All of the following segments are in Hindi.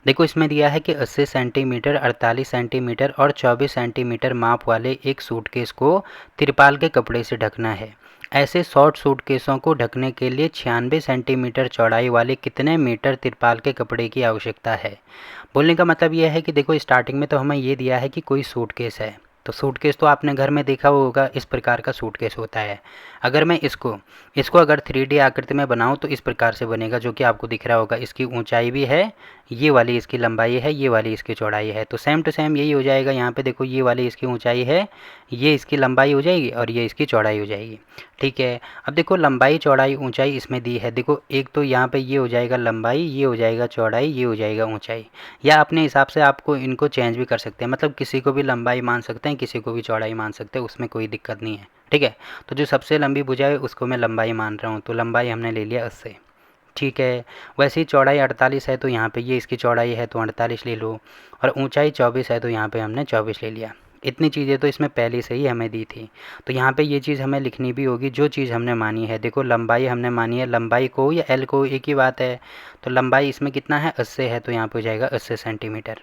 देखो इसमें दिया है कि 80 सेंटीमीटर, 48 सेंटीमीटर और 24 सेंटीमीटर माप वाले एक सूटकेस को तिरपाल के कपड़े से ढकना है। ऐसे शॉर्ट सूटकेसों को ढकने के लिए 96 सेंटीमीटर चौड़ाई वाले कितने मीटर तिरपाल के कपड़े की आवश्यकता है। बोलने का मतलब यह है कि देखो स्टार्टिंग में तो हमें ये दिया है कि कोई सूटकेस है, तो सूटकेस तो आपने घर में देखा होगा, इस प्रकार का सूटकेस होता है। अगर मैं इसको इसको अगर 3D आकृति में बनाऊं तो इस प्रकार से बनेगा, जो कि आपको दिख रहा होगा। इसकी ऊंचाई भी है, ये वाली इसकी लंबाई है, ये वाली इसकी चौड़ाई है। तो सेम टू सेम यही हो जाएगा यहाँ पे। देखो ये वाली इसकी ऊंचाई है, ये इसकी लंबाई हो जाएगी और ये इसकी चौड़ाई हो जाएगी। ठीक है, अब देखो लंबाई चौड़ाई ऊंचाई इसमें दी है। देखो एक तो यहाँ पे ये हो जाएगा लंबाई, ये हो जाएगा चौड़ाई, ये हो जाएगा ऊंचाई। या अपने हिसाब से आपको इनको चेंज भी कर सकते हैं, मतलब किसी को भी लंबाई मान सकते हैं, किसी को भी चौड़ाई मान सकते हैं, उसमें कोई दिक्कत नहीं है। ठीक है, तो जो सबसे लंबी भुजा है उसको मैं लंबाई मान रहा हूँ, तो लंबाई हमने ले लिया 80। ठीक है, वैसे ही चौड़ाई 48 है तो यहाँ पे ये इसकी चौड़ाई है तो 48 ले लो, और ऊंचाई 24 है तो यहाँ पे हमने 24 ले लिया। इतनी चीज़ें तो इसमें पहले से ही हमें दी थी, तो यहाँ पे ये चीज़ हमें लिखनी भी होगी जो चीज़ हमने मानी है। देखो लंबाई हमने मानी है, लंबाई को या एल को एक ही बात है, तो लंबाई इसमें कितना है 80 है तो यहाँ पे हो जाएगा 80 सेंटीमीटर।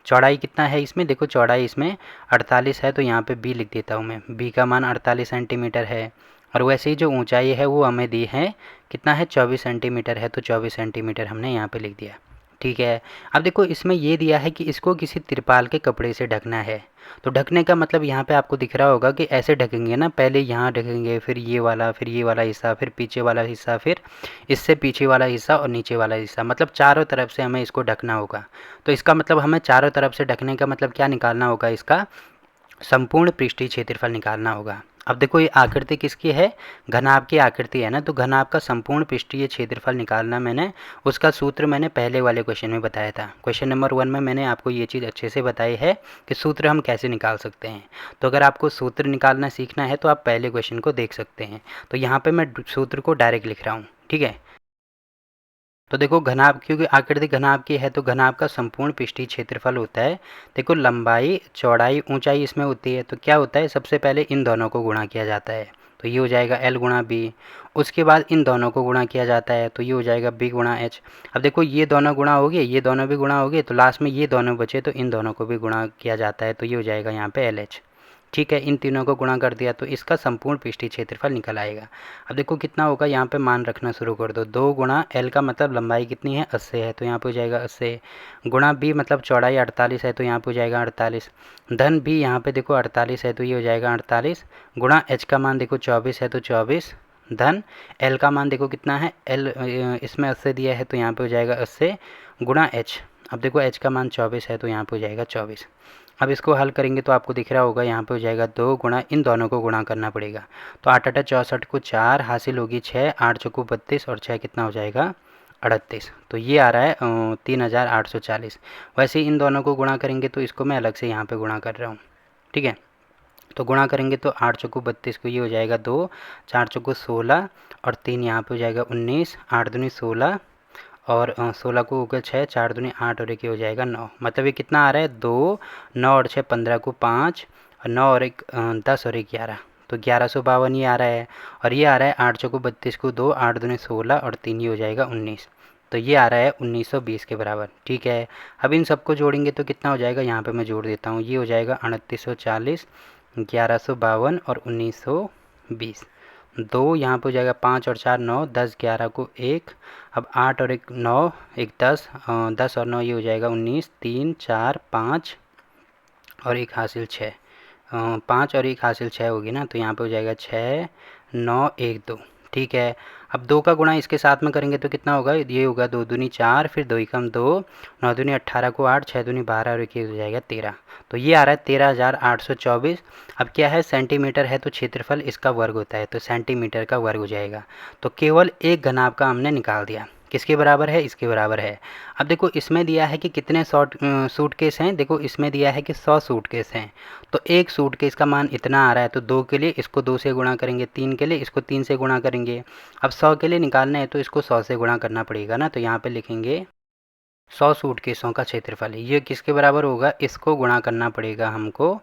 चौड़ाई कितना है इसमें, देखो चौड़ाई इसमें 48 है तो यहाँ पे बी लिख देता हूँ मैं, बी का मान 48 सेंटीमीटर है। और वैसे ही जो ऊंचाई है वो हमें दी है, कितना है 24 सेंटीमीटर है, तो 24 सेंटीमीटर हमने यहाँ पे लिख दिया। ठीक है, अब देखो इसमें ये दिया है कि इसको किसी तिरपाल के कपड़े से ढकना है। तो ढकने का मतलब यहाँ पे आपको दिख रहा होगा कि ऐसे ढकेंगे ना, पहले यहाँ ढकेंगे, फिर ये वाला, फिर ये वाला हिस्सा, फिर पीछे वाला हिस्सा, फिर इससे पीछे वाला हिस्सा और नीचे वाला हिस्सा, मतलब चारों तरफ से हमें इसको ढकना होगा। तो इसका मतलब हमें चारों तरफ से ढकने का मतलब क्या निकालना होगा, इसका संपूर्ण पृष्ठीय क्षेत्रफल निकालना होगा। अब देखो ये आकृति किसकी है, घनाभ की आकृति है ना, तो घनाभ का संपूर्ण पृष्ठीय क्षेत्रफल निकालना मैंने, उसका सूत्र मैंने पहले वाले क्वेश्चन में बताया था। क्वेश्चन नंबर 1 में मैंने आपको ये चीज़ अच्छे से बताई है कि सूत्र हम कैसे निकाल सकते हैं। तो अगर आपको सूत्र निकालना सीखना है तो आप पहले क्वेश्चन को देख सकते हैं। तो यहाँ पर मैं सूत्र को डायरेक्ट लिख रहा हूँ। ठीक है, तो देखो घनाभ, क्योंकि आकृति घनाभ की है तो घनाभ का संपूर्ण पृष्ठीय क्षेत्रफल होता है, देखो लंबाई चौड़ाई ऊंचाई इसमें होती है, तो क्या होता है सबसे पहले इन दोनों को गुणा किया जाता है, तो ये हो जाएगा L गुणा बी। उसके बाद इन दोनों को गुणा किया जाता है तो ये हो जाएगा B गुणा H। अब देखो ये दोनों गुणा हो गए, ये दोनों भी गुणा हो गए, तो लास्ट में ये दोनों बचे तो इन दोनों को भी गुणा किया जाता है, तो ये हो जाएगा यहाँ पे LH। ठीक है, इन तीनों को गुणा कर दिया तो इसका संपूर्ण पृष्ठीय क्षेत्रफल निकल आएगा। अब देखो कितना होगा, यहाँ पे मान रखना शुरू कर दो, 2 गुणा एल का मतलब लंबाई कितनी है 80 है तो यहाँ पे हो जाएगा 80, गुणा बी मतलब चौड़ाई 48 है तो यहाँ पे हो जाएगा 48, धन बी यहाँ पे देखो 48 है तो ये हो जाएगा 48, गुणा एच का मान देखो 24 है तो 24, धन एल का मान देखो कितना है, एल इसमें 80 दिया है तो यहाँ पे हो जाएगा 80, गुणा एच, अब देखो एच का मान 24 है तो यहाँ पे हो जाएगा 24। अब इसको हल करेंगे तो आपको दिख रहा होगा यहाँ पे हो जाएगा 2 गुणा, इन दोनों को गुणा करना पड़ेगा, तो 8 8 64 को 4 हासिल होगी 6, 8 चौको 32 और 6 कितना हो जाएगा 38, तो ये आ रहा है 3840। वैसे इन दोनों को गुणा करेंगे तो इसको मैं अलग से यहाँ पे गुणा कर रहा हूँ। ठीक है, तो गुणा करेंगे तो 8 चौको 32 को ये हो जाएगा 2, 4 चौको 16 और 3 यहाँ पे हो जाएगा 19, 8 दूनी 16 और 16 को ऊपर 6, 4 दूनी 8 और एक हो जाएगा 9, मतलब ये कितना आ रहा है 2, 9 और 6 15 को 5 और 9 और एक 10 और एक 11, तो 1152 ये आ रहा है। और ये आ रहा है 8 चौको 32 को 2, 8 दूनी 16 और 3 ये हो जाएगा 19, तो ये आ रहा है 1920 के बराबर। ठीक है, अब इन सबको जोड़ेंगे तो कितना हो जाएगा, यहाँ पे मैं जोड़ देता हूँ, ये हो जाएगा 3840, 1152 और 1920, 2 यहाँ पे हो जाएगा 5 और 4 9, 10 11 को 1, अब 8 और एक 9, एक 10, 10 और 9 ये हो जाएगा 19, 3 4 5 और एक हासिल 6, 5 और एक हासिल 6 होगी ना, तो यहाँ पे हो जाएगा 6 9 1 2। ठीक है, अब 2 का गुणा इसके साथ में करेंगे तो कितना होगा, ये होगा 2 दूनी 4, फिर 2 एकम 2, 9 दूनी 18 को 8, 6 दूनी 12 और एक हो जाएगा 13, तो ये आ रहा है 13,824। अब क्या है, सेंटीमीटर है तो क्षेत्रफल इसका वर्ग होता है, तो सेंटीमीटर का वर्ग हो जाएगा। तो केवल एक घनाभ का हमने निकाल दिया, किसके बराबर है, इसके बराबर है। अब देखो इसमें दिया है कि कितने सूटकेस हैं, देखो इसमें दिया है कि 100 सूटकेस हैं, तो एक सूटकेस का मान इतना आ रहा है, तो 2 के लिए इसको 2 से गुणा करेंगे, 3 के लिए इसको 3 से गुणा करेंगे। अब 100 के लिए निकालना है तो इसको 100 से गुणा करना पड़ेगा ना, तो यहाँ पे लिखेंगे 100 सूटकेसों का क्षेत्रफल है, ये किसके बराबर होगा, इसको गुणा करना पड़ेगा हमको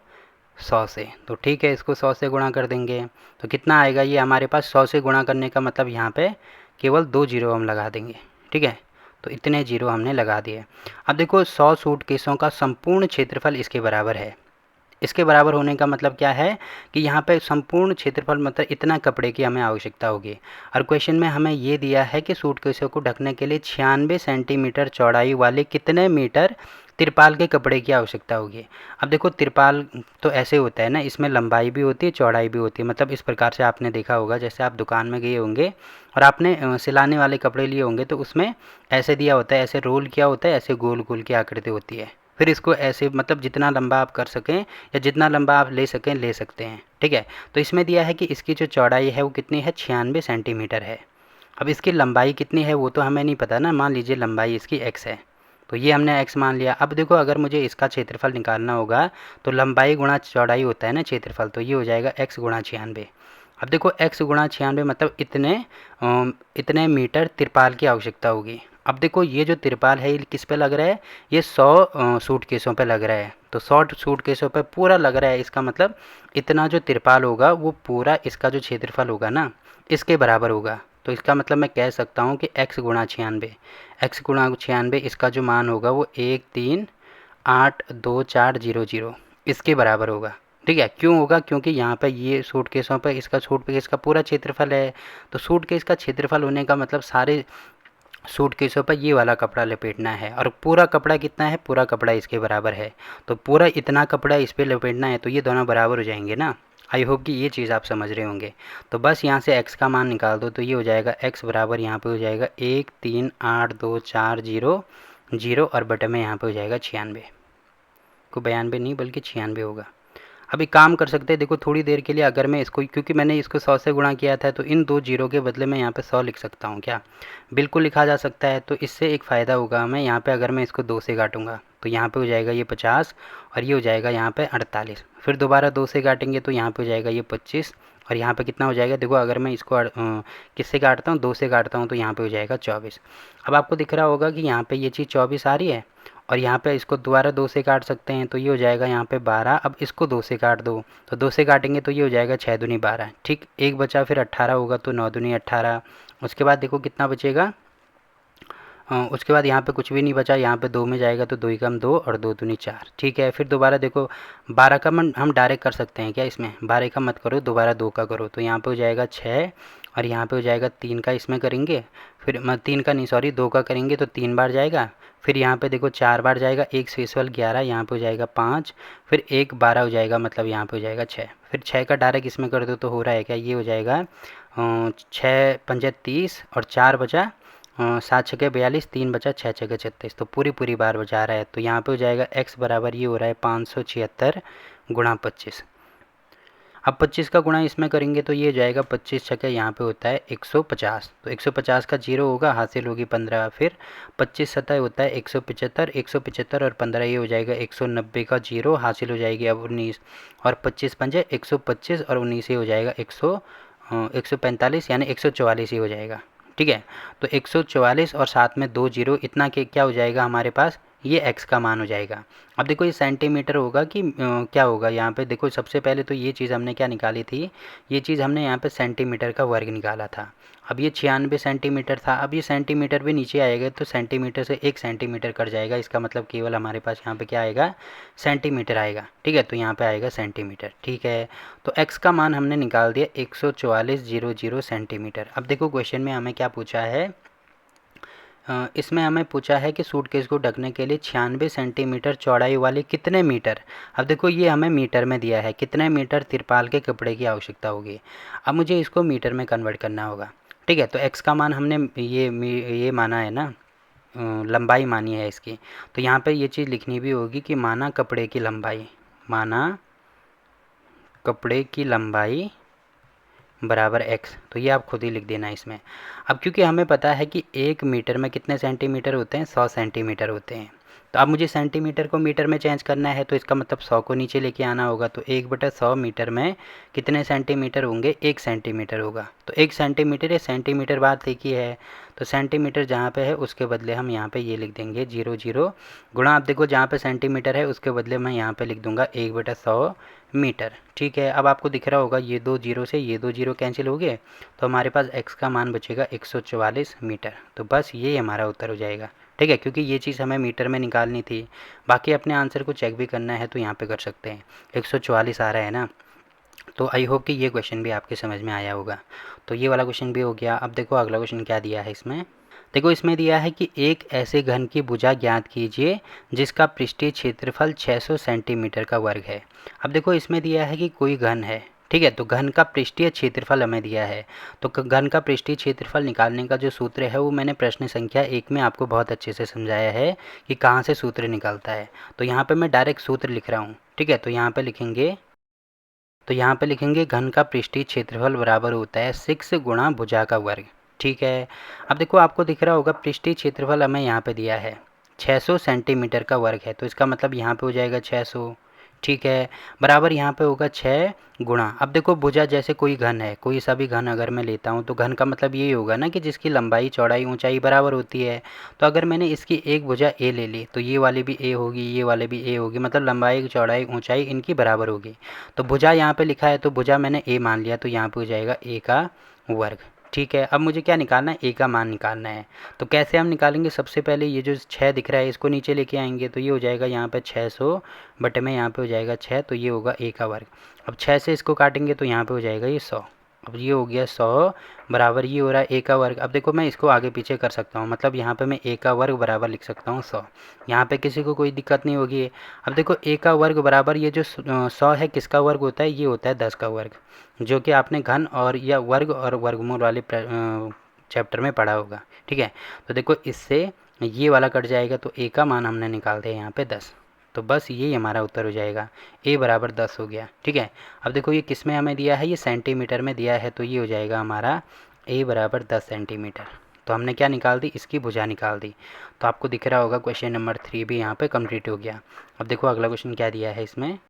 100 से। तो ठीक है, इसको 100 से गुणा कर देंगे तो कितना आएगा, ये हमारे पास 100 से गुणा करने का मतलब यहाँ पे केवल 2 जीरो हम लगा देंगे। ठीक है, तो इतने जीरो हमने लगा दिए। अब देखो 100 सूटकेसों का संपूर्ण क्षेत्रफल इसके बराबर है। इसके बराबर होने का मतलब क्या है कि यहाँ पे संपूर्ण क्षेत्रफल मतलब इतना कपड़े की हमें आवश्यकता होगी। और क्वेश्चन में हमें ये दिया है कि सूटकेसों को ढकने के लिए 96 सेंटीमीटर चौड़ाई वाले कितने मीटर तिरपाल के कपड़े की आवश्यकता होगी। अब देखो तिरपाल तो ऐसे होता है ना, इसमें लंबाई भी होती है चौड़ाई भी होती है। मतलब इस प्रकार से आपने देखा होगा, जैसे आप दुकान में गए होंगे और आपने सिलाने वाले कपड़े लिए होंगे तो उसमें ऐसे दिया होता है, ऐसे रोल किया होता है, ऐसे गोल गोल की आकृति होती है। फिर इसको ऐसे मतलब जितना लंबा आप कर सकें या जितना लंबा आप ले सकें ले सकते हैं, ठीक है। तो इसमें दिया है कि इसकी जो चौड़ाई है वो कितनी है, 96 सेंटीमीटर है। अब इसकी लंबाई कितनी है वो तो हमें नहीं पता ना, मान लीजिए लंबाई इसकी x है, तो ये हमने x मान लिया। अब देखो अगर मुझे इसका क्षेत्रफल निकालना होगा तो लंबाई गुणा चौड़ाई होता है ना क्षेत्रफल, तो ये हो जाएगा x गुणा 96। अब देखो x गुणा 96 मतलब इतने मीटर तिरपाल की आवश्यकता होगी। अब देखो ये जो तिरपाल है ये किस पे लग रहा है, ये 100 सूटकेसों पे लग रहा है। तो 100 सूटकेसों पे पूरा लग रहा है, इसका मतलब इतना जो तिरपाल होगा वो पूरा इसका जो क्षेत्रफल होगा ना इसके बराबर होगा। तो इसका मतलब मैं कह सकता हूँ कि x गुणा 96 इसका जो मान होगा वो 1382400 इसके बराबर होगा, ठीक है। क्यों होगा, क्योंकि यहाँ पे ये सूटकेसों पे इसका सूटकेस का पूरा क्षेत्रफल है। तो सूटकेस का क्षेत्रफल होने का मतलब सारे सूटकेसों पर ये वाला कपड़ा लपेटना है, और पूरा कपड़ा कितना है, पूरा कपड़ा इसके बराबर है। तो पूरा इतना कपड़ा इस पर लपेटना है, तो ये दोनों बराबर हो जाएंगे ना। आई होप कि ये चीज़ आप समझ रहे होंगे। तो बस यहाँ से x का मान निकाल दो, तो ये हो जाएगा x बराबर यहाँ पे हो जाएगा 1382400 और बटे में यहाँ पे हो जाएगा 96 को 92 नहीं बल्कि 96 होगा। अब एक काम कर सकते हैं, देखो थोड़ी देर के लिए अगर मैं इसको, क्योंकि मैंने इसको 100 से गुणा किया था, तो इन दो जीरो के बदले मैं यहाँ पे 100 लिख सकता हूँ क्या, बिल्कुल लिखा जा सकता है। तो इससे एक फ़ायदा होगा हमें, यहाँ पे अगर मैं इसको 2 से काटूंगा तो यहाँ पे हो जाएगा ये 50 और ये हो जाएगा यहाँ पे 48। फिर दोबारा 2 से काटेंगे तो यहाँ पे हो जाएगा ये 25 और यहाँ पे कितना हो जाएगा, देखो अगर मैं इसको किससे काटता हूँ, 2 से काटता हूँ तो यहाँ पे हो जाएगा 24। अब आपको दिख रहा होगा कि यहाँ पे ये चीज़ 24 आ रही है और यहाँ पे इसको दोबारा 2 से काट सकते हैं, तो ये हो जाएगा यहाँ पे 12। अब इसको 2 से काट दो, तो 2 से काटेंगे तो ये हो जाएगा 6 दूनी 12, ठीक। एक बचा फिर 18 होगा तो 9 दूनी 18। उसके बाद देखो कितना बचेगा, उसके बाद यहाँ पे कुछ भी नहीं बचा, यहाँ पे 2 में जाएगा तो 2 ही कम 2 और 2 दूनी 4, ठीक है। फिर दोबारा देखो 12 का मन हम डायरेक्ट कर सकते हैं क्या, इसमें 12 का मत करो, दोबारा 2 का करो, तो यहाँ पे हो जाएगा 6 और यहाँ पे हो जाएगा 3 का इसमें करेंगे, फिर 3 का नहीं सॉरी 2 का करेंगे तो 3 बार जाएगा। फिर यहाँ पे देखो 4 बार जाएगा, एक स्पेशल 11, यहाँ पे हो जाएगा 5, फिर एक 12 हो जाएगा, मतलब यहाँ पे हो जाएगा 6। फिर 6 का डायरेक्ट इसमें कर दो तो हो रहा है क्या, ये हो जाएगा 6 पंजे 30 और 4 बचा 7 छके 42, 3 बचा 6 छके 36, तो पूरी बार बचा रहा है। तो यहाँ पे हो जाएगा x बराबर ये हो रहा है 576 गुणा 25। अब 25 का गुणा इसमें करेंगे तो ये हो जाएगा 25 छके यहाँ पे होता है 150, तो 150 का जीरो होगा, हासिल होगी 15। फिर 25 सतह होता है 175, 175 और 15 ये हो जाएगा 190 का जीरो, हासिल हो जाएगी अब 19 और 25 पंजे 125 और 19 ये हो जाएगा 145 यानी 144 ही हो जाएगा, ठीक है। तो 144 और साथ में 2 जीरो, इतना के क्या हो जाएगा हमारे पास, ये x का मान हो जाएगा। अब देखो ये सेंटीमीटर होगा कि क्या होगा, यहाँ पे देखो सबसे पहले तो ये चीज़ हमने क्या निकाली थी, ये चीज़ हमने यहाँ पे सेंटीमीटर का वर्ग निकाला था। अब ये 96 सेंटीमीटर था, अब ये सेंटीमीटर भी नीचे आएगा तो सेंटीमीटर से 1 सेंटीमीटर कट जाएगा, इसका मतलब केवल हमारे पास यहाँ पे क्या आएगा, सेंटीमीटर आएगा, ठीक है। तो यहाँ पे आएगा सेंटीमीटर, ठीक है। तो x का मान हमने निकाल दिया 144,000 सेंटीमीटर। अब देखो क्वेश्चन में हमें क्या पूछा है, इसमें हमें पूछा है कि सूटकेस को ढकने के लिए 96 सेंटीमीटर चौड़ाई वाले कितने मीटर, अब देखो ये हमें मीटर में दिया है, कितने मीटर तिरपाल के कपड़े की आवश्यकता होगी। अब मुझे इसको मीटर में कन्वर्ट करना होगा, ठीक है। तो x का मान हमने ये माना है ना, लंबाई मानी है इसकी, तो यहाँ पे ये चीज़ लिखनी भी होगी कि माना कपड़े की लंबाई, माना कपड़े की लंबाई बराबर x, तो ये आप खुद ही लिख देना इसमें। अब क्योंकि हमें पता है कि 1 मीटर में कितने सेंटीमीटर होते हैं, 100 सेंटीमीटर होते हैं। तो अब मुझे सेंटीमीटर को मीटर में चेंज करना है, तो इसका मतलब 100 को नीचे लेके आना होगा। तो 1/100 मीटर में कितने सेंटीमीटर होंगे, 1 सेंटीमीटर होगा, तो 1 सेंटीमीटर या सेंटीमीटर बात एक ही है, तो सेंटीमीटर जहाँ पे है उसके बदले हम यहाँ पे ये लिख देंगे 0 गुणा, आप देखो जहाँ पे सेंटीमीटर है उसके बदले मैं यहाँ पे लिख दूंगा 1/100 मीटर। ठीक है, अब आपको दिख रहा होगा ये 2 जीरो से ये 2 जीरो कैंसिल हो गए, तो हमारे पास x का मान बचेगा 144 मीटर। तो बस ये हमारा उत्तर हो जाएगा। ठीक है, क्योंकि ये चीज़ हमें मीटर में निकालनी थी। बाकी अपने आंसर को चेक भी करना है तो यहाँ पे कर सकते हैं। 144 आ रहा है ना। तो आई होप कि ये क्वेश्चन भी आपके समझ में आया होगा। तो ये वाला क्वेश्चन भी हो गया। अब देखो अगला क्वेश्चन क्या दिया है इसमें। देखो इसमें दिया है कि एक ऐसे घन की भुजा ज्ञात कीजिए जिसका पृष्ठीय क्षेत्रफल 600 सेंटीमीटर का वर्ग है। अब देखो इसमें दिया है कि कोई घन है, ठीक है, तो घन का पृष्ठीय क्षेत्रफल हमें दिया है। तो घन का पृष्ठीय क्षेत्रफल निकालने का जो सूत्र है वो मैंने प्रश्न संख्या 1 में आपको बहुत अच्छे से समझाया है कि कहाँ से सूत्र निकलता है। तो यहाँ पे मैं डायरेक्ट सूत्र लिख रहा हूँ। ठीक है, तो यहाँ पे लिखेंगे घन का पृष्ठीय क्षेत्रफल बराबर होता है 6 गुणा भुजा का वर्ग। ठीक है, अब देखो आपको दिख रहा होगा पृष्ठीय क्षेत्रफल हमें यहाँ पे दिया है 600 सेंटीमीटर का वर्ग है, तो इसका मतलब यहाँ पे हो जाएगा 600। ठीक है, बराबर यहाँ पे होगा 6 गुणा। अब देखो भुजा जैसे कोई घन है, कोई सा भी घन अगर मैं लेता हूँ तो घन का मतलब यही होगा ना कि जिसकी लंबाई चौड़ाई ऊंचाई बराबर होती है। तो अगर मैंने इसकी एक भुजा ए ले ली तो ये वाली भी ए होगी, ये वाली भी ए होगी, मतलब लंबाई चौड़ाई ऊंचाई इनकी बराबर होगी। तो भुजा यहाँ पे लिखा है तो भुजा मैंने ए मान लिया, तो यहाँ पे हो जाएगा ए का वर्ग। ठीक है, अब मुझे क्या निकालना है, ए का मान निकालना है। तो कैसे हम निकालेंगे, सबसे पहले ये जो 6 दिख रहा है इसको नीचे लेके आएंगे, तो ये हो जाएगा यहाँ पे 600 बटे में यहाँ पे हो जाएगा 6, तो ये होगा ए का वर्ग। अब 6 से इसको काटेंगे तो यहाँ पे हो जाएगा ये 100। अब ये हो गया 100 बराबर ये हो रहा है ए का वर्ग। अब देखो मैं इसको आगे पीछे कर सकता हूँ, मतलब यहाँ पे मैं ए का वर्ग बराबर लिख सकता हूँ 100। यहाँ पे किसी को कोई दिक्कत नहीं होगी। अब देखो ए का वर्ग बराबर ये जो 100 है किसका वर्ग होता है, ये होता है 10 का वर्ग, जो कि आपने घन और या वर्ग और वर्गमूल वाले चैप्टर में पढ़ा होगा। ठीक है, तो देखो इससे ये वाला कट जाएगा, तो ए का मान हमने निकाल दिया यहाँ पे 10। तो बस यही हमारा उत्तर हो जाएगा, ए बराबर 10 हो गया। ठीक है, अब देखो ये किस में हमें दिया है, ये सेंटीमीटर में दिया है, तो ये हो जाएगा हमारा ए बराबर 10 सेंटीमीटर। तो हमने क्या निकाल दी, इसकी भुजा निकाल दी। तो आपको दिख रहा होगा क्वेश्चन नंबर 3 भी यहाँ पे कंप्लीट हो गया। अब देखो अगला क्वेश्चन क्या दिया है इसमें।